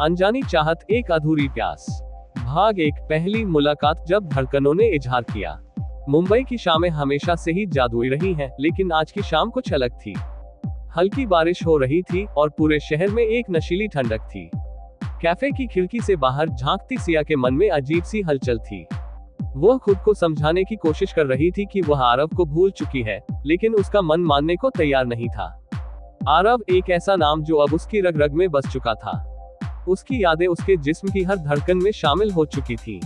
अनजानी चाहत, एक अधूरी प्यास। भाग 1, पहली मुलाकात। जब धड़कनों ने इजहार किया। मुंबई की शामें हमेशा से ही जादुई रही हैं, लेकिन आज की शाम कुछ अलग थी। हल्की बारिश हो रही थी और पूरे शहर में एक नशीली ठंडक थी। कैफे की खिड़की से बाहर झांकती सिया के मन में अजीब सी हलचल थी। वह खुद को समझाने की कोशिश कर रही थी कि वह आरव को भूल चुकी है, लेकिन उसका मन मानने को तैयार नहीं था। आरव, एक ऐसा नाम जो अब उसकी रग रग में बस चुका था। उसकी यादें उसके जिस्म की हर धड़कन में शामिल हो चुकी थी।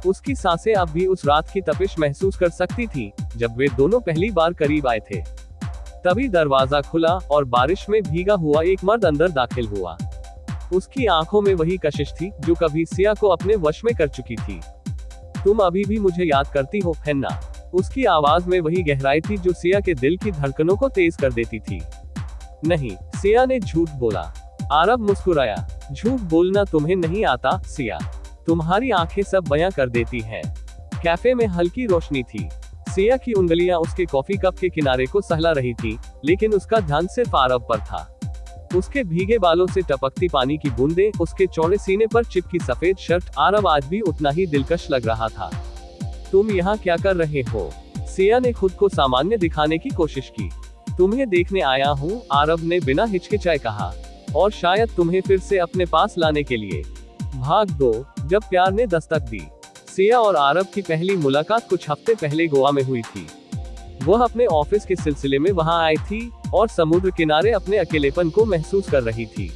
उसकी सांसें अब भी उस रात की तपिश महसूस कर सकती थी, जब वे दोनों पहली बार करीब आए थे। तभी दरवाजा खुला और बारिश में भीगा हुआ एक मर्द अंदर दाखिल हुआ। उसकी आंखों में वही कशिश थी जो कभी सिया को अपने वश में कर चुकी थी। तुम अभी भी मुझे याद करती हो, है ना? उसकी आवाज में वही गहराई थी जो सिया के दिल की धड़कनों को तेज कर देती थी। नहीं, सिया ने झूठ बोला। आरव मुस्कुराया। झूठ बोलना तुम्हें नहीं आता सिया, तुम्हारी आंखें सब बयां कर देती हैं। कैफे में हल्की रोशनी थी। सिया की उंगलियां उसके कॉफी कप के किनारे को सहला रही थी, लेकिन उसका ध्यान सिर्फ आरव पर था। उसके भीगे बालों से टपकती पानी की बूंदें, उसके चौड़े सीने पर चिपकी सफेद शर्ट, आरव आज भी उतना ही दिलकश लग रहा था। तुम यहाँ क्या कर रहे हो? सिया ने खुद को सामान्य दिखाने की कोशिश की। तुम्हें देखने आया हूँ, आरव ने बिना हिचकिचाए कहा, और शायद तुम्हें फिर से अपने पास लाने के लिए। भाग 2, जब प्यार ने दस्तक दी। सिया और आरव की पहली मुलाकात कुछ हफ्ते पहले गोवा में हुई थी। वह अपने ऑफिस के सिलसिले में वहां आई थी और समुद्र किनारे अपने अकेलेपन को महसूस कर रही थी।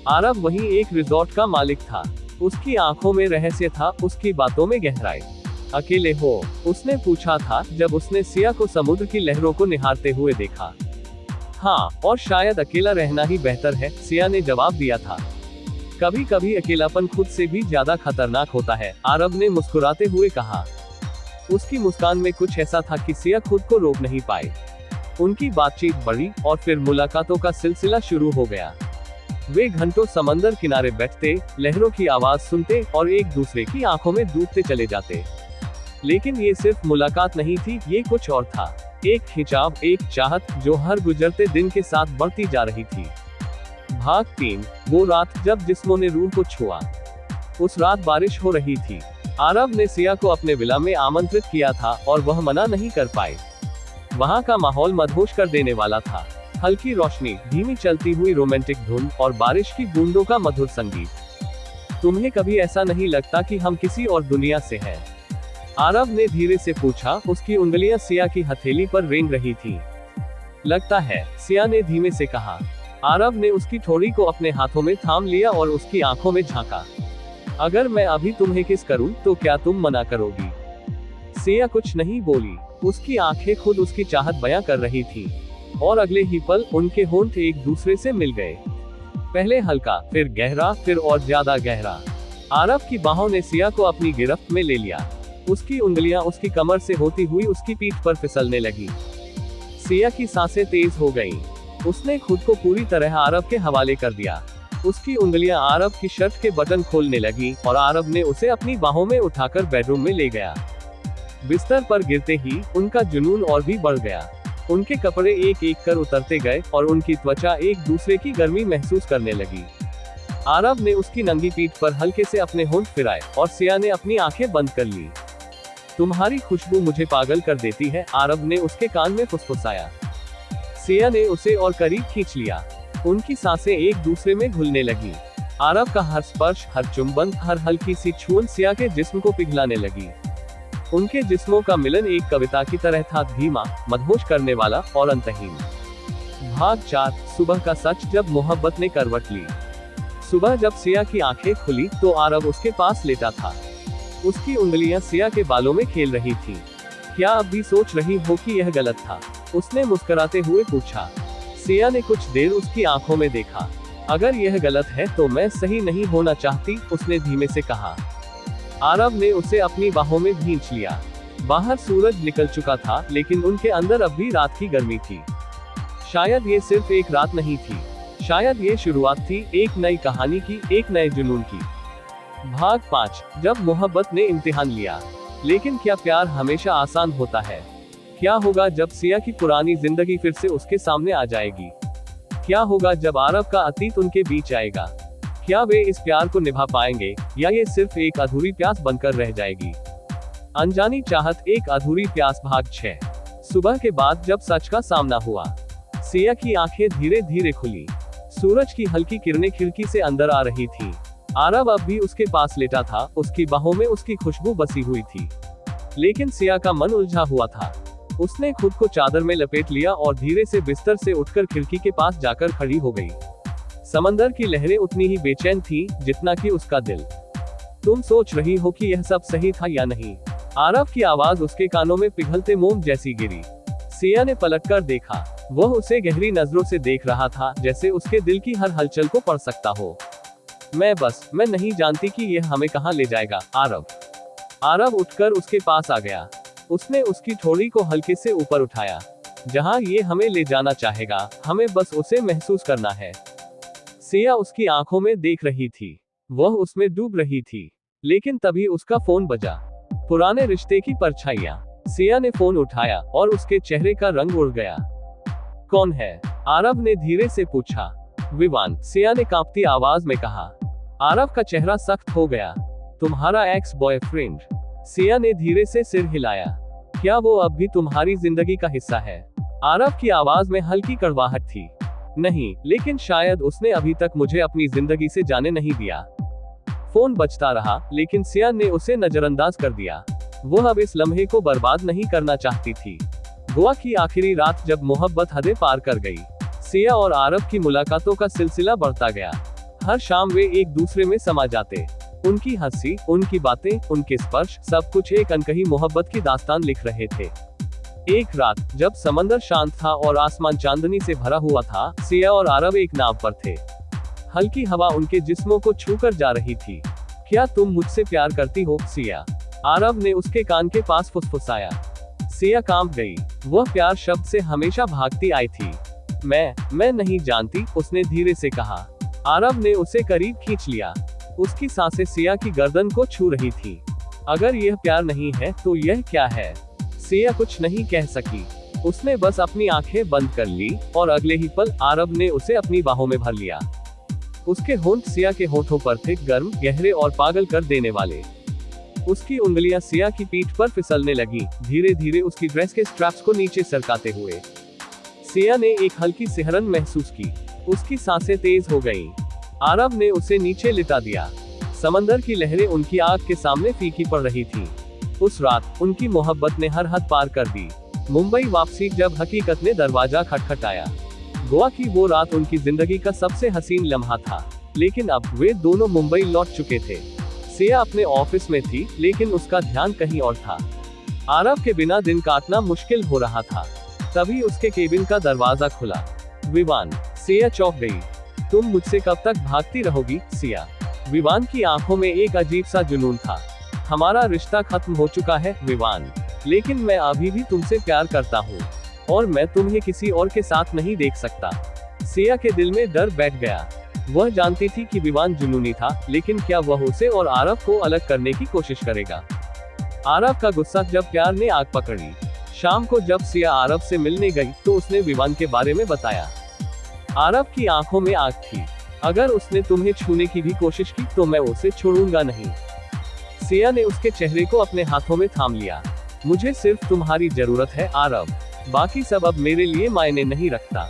आरव वहीं एक रिजॉर्ट का मालिक था। उसकी आंखों में रहस्य था, उसकी बातों में गहराई। अकेले हो? उसने पूछा था जब उसने सिया को समुद्र की लहरों को निहारते हुए देखा। हाँ, और शायद अकेला रहना ही बेहतर है, सिया ने जवाब दिया था। कभी कभी अकेलापन खुद से भी ज्यादा खतरनाक होता है, आरव ने मुस्कुराते हुए कहा। उसकी मुस्कान में कुछ ऐसा था कि सिया खुद को रोक नहीं पाए। उनकी बातचीत बढ़ी और फिर मुलाकातों का सिलसिला शुरू हो गया। वे घंटों समंदर किनारे बैठते, लहरों की आवाज सुनते और एक दूसरे की आंखों में डूबते चले जाते। लेकिन ये सिर्फ मुलाकात नहीं थी, ये कुछ और था। एक खिंचाव, एक चाहत जो हर गुजरते दिन के साथ बढ़ती जा रही थी। भाग 3, वो रात जब जिस्मों ने रूह को छुआ। उस रात बारिश हो रही थी। आरव ने सिया को अपने विला में आमंत्रित किया था और वह मना नहीं कर पाए। वहां का माहौल मदहोश कर देने वाला था। हल्की रोशनी, धीमी चलती हुई रोमांटिक धुन और बारिश की बूंदों का मधुर संगीत। तुम्हें कभी ऐसा नहीं लगता कि हम किसी और दुनिया से हैं? आरव ने धीरे से पूछा। उसकी उंगलियां सिया की हथेली पर रेंग रही थी। लगता है, सिया ने धीमे से कहा। आरव ने उसकी ठोड़ी को अपने हाथों में थाम लिया और उसकी आंखों में झांका। अगर मैं अभी तुम्हें किस करूं, तो क्या तुम मना करोगी? सिया कुछ नहीं बोली। उसकी आंखें खुद उसकी चाहत बयां कर रही थी, और अगले ही पल उनके होंठ एक दूसरे से मिल गए। पहले हल्का, फिर गहरा, फिर और ज्यादा गहरा। आरव की बाहों ने सिया को अपनी गिरफ्त में ले लिया। उसकी उंगलियां उसकी कमर से होती हुई उसकी पीठ पर फिसलने लगी। सिया की सांसें तेज हो गईं। उसने खुद को पूरी तरह आरव के हवाले कर दिया। उसकी उंगलियां आरव की शर्ट के बटन खोलने लगी और आरव ने उसे अपनी बाहों में उठाकर बेडरूम में ले गया। बिस्तर पर गिरते ही उनका जुनून और भी बढ़ गया। उनके कपड़े एक एक कर उतरते गए और उनकी त्वचा एक दूसरे की गर्मी महसूस करने लगी। आरव ने उसकी नंगी पीठ पर हल्के से अपने होंठ फिराए और सिया ने अपनी आंखें बंद कर ली। तुम्हारी खुशबू मुझे पागल कर देती है, आरव ने उसके कान में फुसफुसाया। सिया ने उसे और करीब खींच लिया। उनकी सांसें एक दूसरे में घुलने लगी। आरव का हर स्पर्श, हर चुंबन, हर हल्की सी छून सिया के जिस्म को पिघलाने लगी। उनके जिस्मों का मिलन एक कविता की तरह था, धीमा, मदहोश करने वाला और अंतहीन। भाग 4, सुबह का सच जब मोहब्बत ने करवट ली। सुबह जब सिया की आंखें खुली तो आरव उसके पास लेटा था। उसकी उंगलियां सिया के बालों में खेल रही थी। क्या अब भी सोच रही हो कि यह गलत था? उसने मुस्कुराते हुए पूछा। सिया ने कुछ देर उसकी आंखों में देखा। अगर यह गलत है तो मैं सही नहीं होना चाहती, उसने धीमे से कहा। आरव ने उसे अपनी बाहों में भींच लिया। बाहर सूरज निकल चुका था, लेकिन उनके अंदर अब भी रात की गर्मी थी। शायद ये सिर्फ एक रात नहीं थी, शायद ये शुरुआत थी एक नई कहानी की, एक नए जुनून की। भाग 5, जब मोहब्बत ने इम्तिहान लिया। लेकिन क्या प्यार हमेशा आसान होता है? क्या होगा जब सिया की पुरानी जिंदगी फिर से उसके सामने आ जाएगी? क्या होगा जब आरव का अतीत उनके बीच आएगा? क्या वे इस प्यार को निभा पाएंगे, या ये सिर्फ एक अधूरी प्यास बनकर रह जाएगी। अनजानी चाहत, एक अधूरी प्यास, भाग 6। सुबह के बाद जब सच का सामना हुआ, सिया की आंखें धीरे धीरे खुली। सूरज की हल्की किरणें खिड़की से अंदर आ रही थी। आरव अब भी उसके पास लेटा था, उसकी बाहों में उसकी खुशबू बसी हुई थी। लेकिन सिया का मन उलझा हुआ था। उसने खुद को चादर में लपेट लिया और धीरे से बिस्तर से उठकर खिड़की के पास जाकर खड़ी हो गई। समंदर की लहरें उतनी ही बेचैन थीं जितना कि उसका दिल। तुम सोच रही हो कि यह सब सही था या नहीं? आरव की आवाज उसके कानों में पिघलते मोम जैसी गिरी। सिया ने पलटकर देखा। वह उसे गहरी नजरों से देख रहा था, जैसे उसके दिल की हर हलचल को पढ़ सकता हो। मैं नहीं जानती कि यह हमें कहां ले जाएगा, आरव। आरव उठकर उसके पास आ गया। उसने उसकी ठोड़ी को हल्के से ऊपर उठाया। जहां ये हमें ले जाना चाहेगा, हमें बस उसे महसूस करना है। सिया उसकी आंखों में देख रही थी। वह उसमें डूब रही थी। लेकिन तभी उसका फोन बजा। पुराने रिश्ते की परछाइयां। सिया ने फोन उठाया और उसके चेहरे का रंग उड़ गया। कौन है? आरव ने धीरे से पूछा। विवान, सिया ने कांपती आवाज में कहा। आरव का चेहरा सख्त हो गया। तुम्हारा एक्स बॉयफ्रेंड? सिया ने धीरे से सिर हिलाया। क्या वो अब भी तुम्हारी जिंदगी का हिस्सा है? आरव की आवाज में हल्की कड़वाहट थी। नहीं, लेकिन शायद उसने अभी तक मुझे अपनी जिंदगी से जाने नहीं दिया। फोन बजता रहा, लेकिन सिया ने उसे नजरअंदाज कर दिया। वह अब इस लम्हे को बर्बाद नहीं करना चाहती थी। गोवा की आखिरी रात जब मोहब्बत हदें पार कर गई, सिया और आरव की मुलाकातों का सिलसिला बढ़ता गया। हर शाम वे एक दूसरे में समा जाते। उनकी हंसी, उनकी बातें, उनके स्पर्श, सब कुछ एक अनकही मोहब्बत की दास्तान लिख रहे थे। एक रात जब समंदर शांत था और आसमान चांदनी से भरा हुआ था, सिया और आरव एक नाव पर थे। हल्की हवा उनके जिस्मों को छूकर जा रही थी। क्या तुम मुझसे प्यार करती हो, सिया? आरव ने उसके कान के पास फुसफुसाया। सिया कांप गई। वह प्यार शब्द से हमेशा भागती आई थी। मैं नहीं जानती, उसने धीरे से कहा। आरव ने उसे करीब खींच लिया। उसकी सांसें सिया की गर्दन को छू रही थी। अगर यह प्यार नहीं है तो यह क्या है? सिया कुछ नहीं कह सकी। उसने बस अपनी आंखें बंद कर ली और अगले ही पल आरव ने उसे अपनी बाहों में भर लिया। उसके होंठ सिया के होठों पर थे, गर्म, गहरे और पागल कर देने वाले। उसकी उंगलियां सिया की पीठ पर फिसलने लगी, धीरे धीरे उसकी ड्रेस के स्ट्रैप्स को नीचे सरकाते हुए। सिया ने एक हल्की सिहरन महसूस की। उसकी सांसें तेज हो गईं। आरव ने उसे नीचे लिटा दिया। समंदर की लहरें उनकी आंख के सामने फीकी पड़ रही थीं। उस रात उनकी मोहब्बत ने हर हद पार कर दी। मुंबई वापसी जब हकीकत ने दरवाजा खटखटाया। गोवा की वो रात उनकी जिंदगी का सबसे हसीन लम्हा था। लेकिन अब वे दोनों मुंबई लौट चुके थे। सिया अपने ऑफिस में थी, लेकिन उसका ध्यान कहीं और था। आरव के बिना दिन काटना मुश्किल हो रहा था। तभी उसके केबिन का दरवाजा खुला। विवान, सिया चौंक गई। तुम मुझसे कब तक भागती रहोगी, सिया? विवान की आंखों में एक अजीब सा जुनून था। हमारा रिश्ता खत्म हो चुका है, विवान, लेकिन मैं अभी भी तुमसे प्यार करता हूँ और मैं तुम्हें किसी और के साथ नहीं देख सकता। सिया के दिल में डर बैठ गया। वह जानती थी कि विवान जुनूनी था, लेकिन क्या वह उसे और आरव को अलग करने की कोशिश करेगा? आरव का गुस्सा जब प्यार ने आग पकड़ी। शाम को जब सिया आरव से मिलने गई तो उसने विवान के बारे में बताया। आरव की आंखों में आग थी। अगर उसने तुम्हें छूने की भी कोशिश की तो मैं उसे छोड़ूंगा नहीं। सिया ने उसके चेहरे को अपने हाथों में थाम लिया। मुझे सिर्फ तुम्हारी जरूरत है, आरव। बाकी सब अब मेरे लिए मायने नहीं रखता।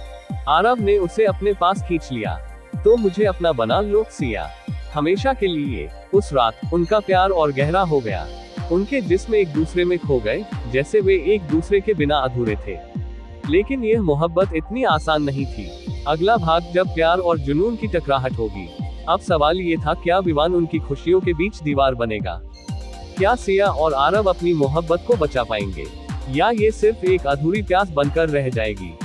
आरव ने उसे अपने पास खींच लिया। तो मुझे अपना बना लो, सिया, हमेशा के लिए। उस रात उनका प्यार और गहरा हो गया। उनके जिस्म एक दूसरे में खो गए, जैसे वे एक दूसरे के बिना अधूरे थे। लेकिन यह मोहब्बत इतनी आसान नहीं थी। अगला भाग जब प्यार और जुनून की टकराहट होगी। अब सवाल ये था, क्या विवान उनकी खुशियों के बीच दीवार बनेगा? क्या सिया और आरव अपनी मोहब्बत को बचा पाएंगे, या ये सिर्फ एक अधूरी प्यास बनकर रह जाएगी?